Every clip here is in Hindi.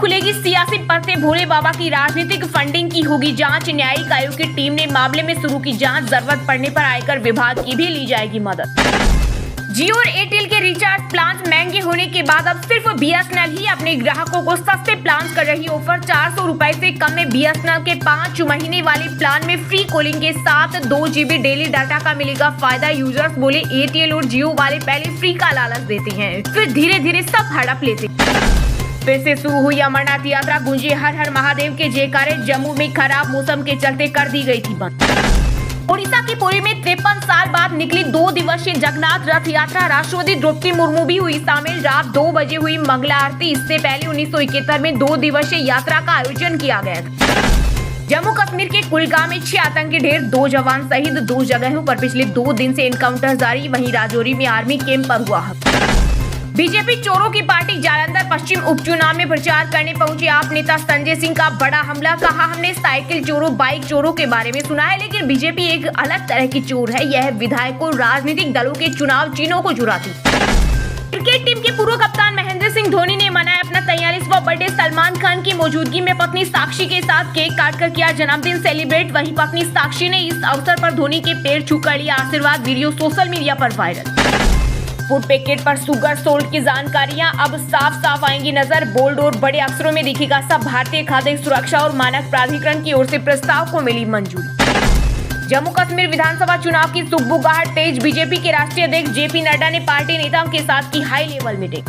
खुलेगी सियासी परतें, भोले बाबा की राजनीतिक फंडिंग की होगी जांच। न्यायिक आयोग की टीम ने मामले में शुरू की जांच। जरूरत पड़ने पर आयकर विभाग की भी ली जाएगी मदद। जियो और एयरटेल के रिचार्ज प्लान महंगे होने के बाद अब सिर्फ बीएसएनएल ही अपने ग्राहकों को सस्ते प्लान कर रही ऑफर। 400 रुपए से कम में बीएसएनएल के 5 महीने वाले प्लान में फ्री कॉलिंग के साथ 2 GB डेली डाटा का मिलेगा फायदा। यूजर्स बोले एयरटेल और जियो वाले पहले फ्री का लालच देते हैं, फिर धीरे धीरे सब हड़प लेते। फिर से शुरू हुई अमरनाथ यात्रा, गूंजे हर हर महादेव के जयकारे। जम्मू में खराब मौसम के चलते कर दी गई थी बंद। ओडिशा की पुरी में 53 साल बाद निकली 2 दिवसीय जगन्नाथ रथ यात्रा। राष्ट्रपति द्रौपदी मुर्मू भी हुई शामिल। रात 2 बजे हुई मंगला आरती। इससे पहले 1971 में 2 दिवसीय यात्रा का आयोजन किया गया था। जम्मू कश्मीर के कुलगाम में 6 आतंकी ढेर, 2 जवान शहीद। 2 जगहों पर पिछले 2 दिन से एनकाउंटर जारी। वहीं राजौरी में आर्मी कैंप पर हुआ हमला। बीजेपी चोरों की पार्टी जालंधर पश्चिम उपचुनाव में प्रचार करने पहुंचे आप नेता संजय सिंह का बड़ा हमला। कहा, हमने साइकिल चोरों, बाइक चोरों के बारे में सुना है, लेकिन बीजेपी एक अलग तरह की चोर है। यह विधायकों, राजनीतिक दलों के चुनाव चिन्हों को चुराती। क्रिकेट टीम के पूर्व कप्तान महेंद्र सिंह धोनी ने मनाया अपना 43वां बर्थडे। सलमान खान की मौजूदगी में पत्नी साक्षी के साथ केक काटकर किया जन्मदिन सेलिब्रेट। वहीं पत्नी साक्षी ने इस अवसर पर धोनी के पैर छूकर लिया आशीर्वाद। वीडियो सोशल मीडिया पर वायरल। फूड पैकेट पर शुगर सोल्ट की जानकारियां अब साफ साफ आएंगी नजर। बोल्ड और बड़े अक्षरों में दिखेगा सब। भारतीय खाद्य सुरक्षा और मानक प्राधिकरण की ओर से प्रस्ताव को मिली मंजूरी। जम्मू कश्मीर विधानसभा चुनाव की सुगबुगाहट तेज। बीजेपी के राष्ट्रीय अध्यक्ष जेपी नड्डा ने पार्टी नेताओं के साथ की हाई लेवल मीटिंग।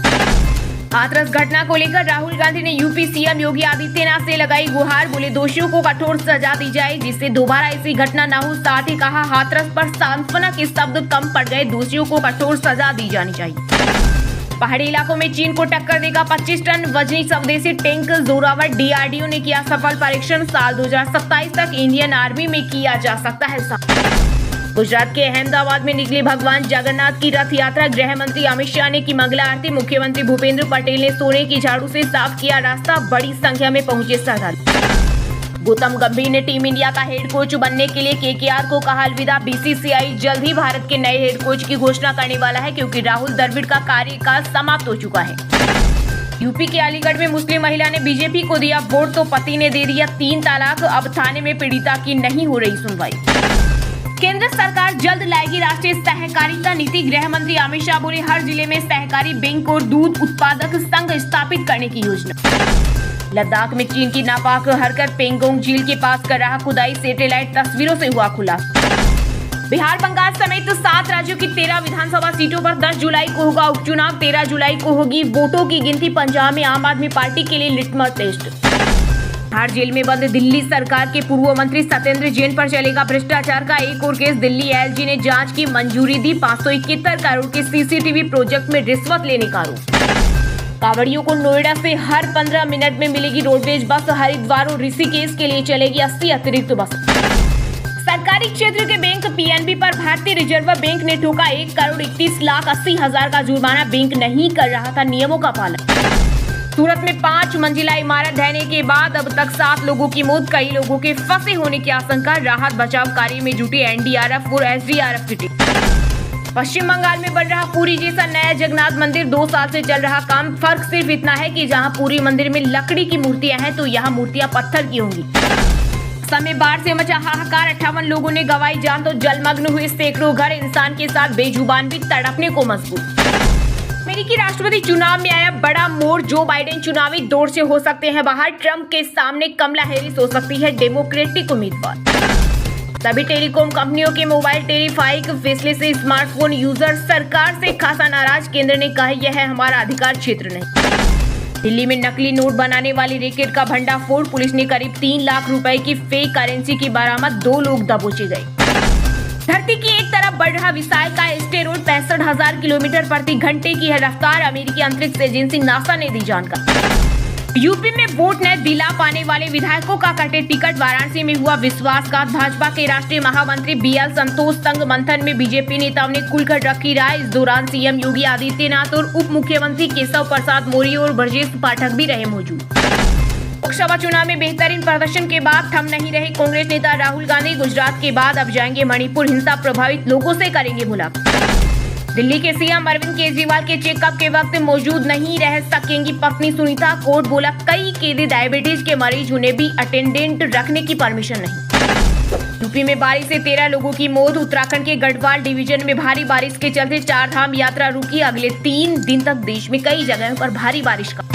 हाथरस घटना को लेकर राहुल गांधी ने यूपी सीएम योगी आदित्यनाथ से लगाई गुहार। बोले दोषियों को कठोर सजा दी जाए जिससे दोबारा ऐसी घटना न हो। साथ ही कहा, हाथरस पर सांत्वना के शब्द कम पड़ गए, दोषियों को कठोर सजा दी जानी चाहिए। पहाड़ी इलाकों में चीन को टक्कर देगा 25 टन वजनी स्वदेशी टैंक। जोरावर डीआरडीओ ने किया सफल परीक्षण। साल 2027 तक इंडियन आर्मी में किया जा सकता है। गुजरात के अहमदाबाद में निकली भगवान जगन्नाथ की रथ यात्रा। गृह मंत्री अमित शाह ने की मंगला आरती। मुख्यमंत्री भूपेंद्र पटेल ने सोने की झाड़ू से साफ किया रास्ता। बड़ी संख्या में पहुंचे श्रद्धालु। गौतम गंभीर ने टीम इंडिया का हेड कोच बनने के लिए केकेआर को कहा अलविदा। बीसीसीआई जल्द ही भारत के नए हेड कोच की घोषणा करने वाला है, क्योंकि राहुल द्रविड़ का कार्यकाल समाप्त हो चुका है। यूपी के अलीगढ़ में मुस्लिम महिला ने बीजेपी को दिया वोट तो पति ने दे दिया 3 तलाक। अब थाने में पीड़िता की नहीं हो रही सुनवाई। केंद्र सरकार जल्द लाएगी राष्ट्रीय सहकारिता नीति। गृह मंत्री अमित शाह बोले हर जिले में सहकारी बैंक और दूध उत्पादक संघ स्थापित करने की योजना। लद्दाख में चीन की नापाक हरकत, पेंगोंग झील के पास कर रहा खुदाई। सैटेलाइट तस्वीरों से हुआ खुलासा। बिहार, बंगाल समेत 7 राज्यों की 13 विधानसभा सीटों पर 10 जुलाई को होगा उपचुनाव। 13 जुलाई को होगी वोटों की गिनती। पंजाब में आम आदमी पार्टी के लिए लिटमस टेस्ट। तिहाड़ जेल में बंद दिल्ली सरकार के पूर्व मंत्री सत्येंद्र जैन पर चलेगा भ्रष्टाचार का एक और केस। दिल्ली एलजी ने जांच की मंजूरी दी। 571 करोड़ के सीसीटीवी प्रोजेक्ट में रिश्वत लेने का आरोप। कांवड़ियों को नोएडा से हर 15 मिनट में मिलेगी रोडवेज बस। हरिद्वार और ऋषिकेश के लिए चलेगी 80 अतिरिक्त बस। सरकारी क्षेत्र के बैंक पीएनबी पर भारतीय रिजर्व बैंक ने ठोका 1,31,80,000 का जुर्माना। बैंक नहीं कर रहा था नियमों का पालन। सूरत में 5 मंजिला इमारत ढहने के बाद अब तक 7 लोगों की मौत, कई लोगों के फंसे होने की आशंका। राहत बचाव कार्य में जुटी एनडीआरएफ और एसडीआरएफ की टीम। पश्चिम बंगाल में बन रहा पुरी जैसा नया जगन्नाथ मंदिर। 2 साल से चल रहा काम। फर्क सिर्फ इतना है कि जहां पुरी मंदिर में लकड़ी की मूर्तियां हैं तो यहाँ मूर्तियां पत्थर की होंगी। समय बाढ़ से मचा हाहाकार, 58 लोगों ने गंवाई जान तो जलमग्न हुए सैकड़ों घर। इंसान के साथ बेजुबान भी तड़पने को मजबूर। अमेरिकी राष्ट्रपति चुनाव में आया बड़ा मोड़। जो बाइडेन चुनावी दौर से हो सकते हैं बाहर। ट्रंप के सामने कमला हैरिस हो सकती है डेमोक्रेटिक उम्मीदवार। सभी टेलीकॉम कंपनियों के मोबाइल टेरिफाइक फैसले से स्मार्टफोन यूजर सरकार से खासा नाराज। केंद्र ने कहा यह है हमारा अधिकार क्षेत्र नहीं। दिल्ली में नकली नोट बनाने वाली रैकेट का भंडाफोड़। पुलिस ने करीब 3 लाख रुपए की फेक करेंसी की बरामद। 2 लोग दबोचे गए। धरती की एक तरफ बढ़ रहा विशाल का एस्टेरॉयड 65,000 किलोमीटर प्रति घंटे की है रफ्तार। अमेरिकी अंतरिक्ष एजेंसी नासा ने दी जानकारी। यूपी में वोट न दिला पाने वाले विधायकों का कटे टिकट। वाराणसी में हुआ विश्वासघात। भाजपा के राष्ट्रीय महामंत्री बीएल संतोष संग मंथन में बीजेपी नेताओं ने खुलकर रखी राय। इस दौरान सीएम योगी आदित्यनाथ और उप मुख्यमंत्री केशव प्रसाद मौर्य और ब्रजेश पाठक भी रहे मौजूद। लोकसभा चुनाव में बेहतरीन प्रदर्शन के बाद थम नहीं रहे कांग्रेस नेता राहुल गांधी। गुजरात के बाद अब जाएंगे मणिपुर। हिंसा प्रभावित लोगों से करेंगे मुलाकात। दिल्ली के सीएम अरविंद केजरीवाल के चेकअप के वक्त मौजूद नहीं रह सकेंगी पत्नी सुनीता। कोर्ट बोला कई कैदी डायबिटीज के मरीज, उन्हें भी अटेंडेंट रखने की परमिशन नहीं। यूपी में बारिश से 13 लोगों की मौत। उत्तराखंड के गढ़वाल डिवीजन में भारी बारिश के चलते 4 धाम यात्रा रुकी। अगले 3 दिन तक देश में कई जगहों पर भारी बारिश का।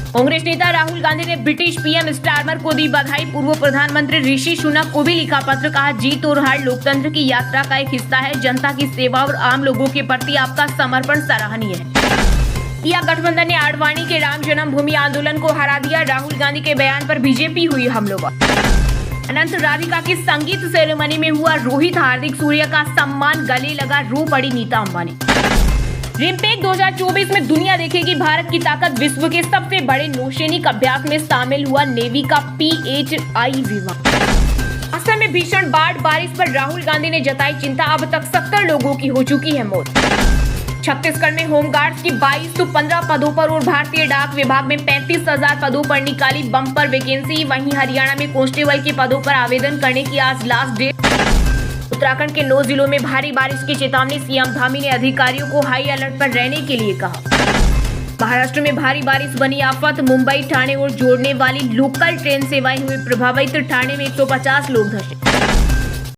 कांग्रेस नेता राहुल गांधी ने ब्रिटिश पीएम स्टारमर को दी बधाई। पूर्व प्रधानमंत्री ऋषि सुनक को भी लिखा पत्र, कहा जीत और हार लोकतंत्र की यात्रा का एक हिस्सा है। जनता की सेवा और आम लोगों के प्रति आपका समर्पण सराहनीय है। या गठबंधन ने आडवाणी के राम जन्मभूमि आंदोलन को हरा दिया। राहुल गांधी के बयान पर बीजेपी हुई हमलावर। अनंत राधिका की संगीत सेरेमनी में हुआ रोहित हार्दिक सूर्य का सम्मान, गले लगा रो पड़ी नीता अंबानी। रिम्पेक 2024 में दुनिया देखेगी भारत की ताकत। विश्व के सबसे बड़े नौसैनिक अभ्यास में शामिल हुआ नेवी का PHI विमान। असम में भीषण बाढ़, बारिश पर राहुल गांधी ने जताई चिंता। अब तक 70 लोगों की हो चुकी है मौत। छत्तीसगढ़ में होमगार्ड्स की 22 तो 15 पदों पर और भारतीय डाक विभाग में 35,000 पदों पर निकाली बम्पर वैकेंसी। वहीं हरियाणा में कांस्टेबल के पदों पर आवेदन करने की आज लास्ट डेट। उत्तराखंड के 9 जिलों में भारी बारिश की चेतावनी। सीएम धामी ने अधिकारियों को हाई अलर्ट पर रहने के लिए कहा। महाराष्ट्र में भारी बारिश बनी आफत। मुंबई ठाणे और जोड़ने वाली लोकल ट्रेन सेवाएं हुई प्रभावित। ठाणे में 150 लोग धंसे।